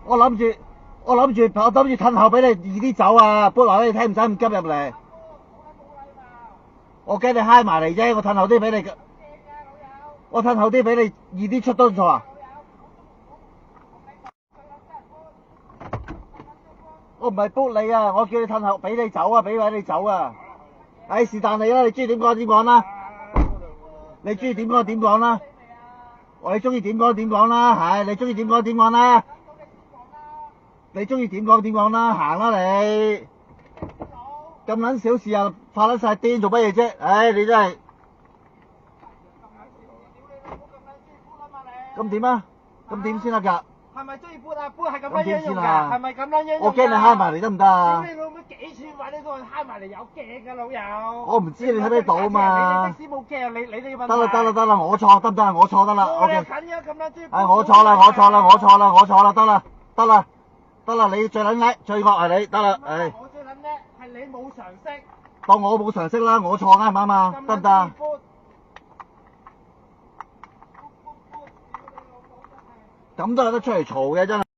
我諗住褪後俾你易啲走啊，搬來俾你聽，唔使咁急入嚟。我驚你揩埋嚟啫，我褪後啲俾你。我褪後啲俾你易啲出多錯啊！我唔係 book 你啊，我叫你褪後俾你走啊，俾位你走啊。唉，是但你啦，你中意點講點講啦。你中意點講點講啦。你中意點講點講啦，係你中意點講點講啦。你中意點講點講啦，行啦你。咁撚小事啊，發撚晒癲做乜嘢啫？唉，你真係。咁點啊？咁點先得㗎？係咪中意搬啊？搬係咁樣用㗎？係咪咁樣用㗎？我驚你揩埋嚟得唔得啊？你老母幾寸位你都揩埋嚟有鏡㗎老友。我唔知你睇唔睇到啊嘛。你的士冇鏡，你要問。得啦，我錯得唔得？我錯得啦。我哋近咗咁樣先。係我錯啦，得啦，你最撚叻，最惡係你，得啦，唉。我最撚叻係你冇常識。當我冇常識啦，我錯啱唔啱啊？得唔得？咁都有得出嚟嘈嘅真係。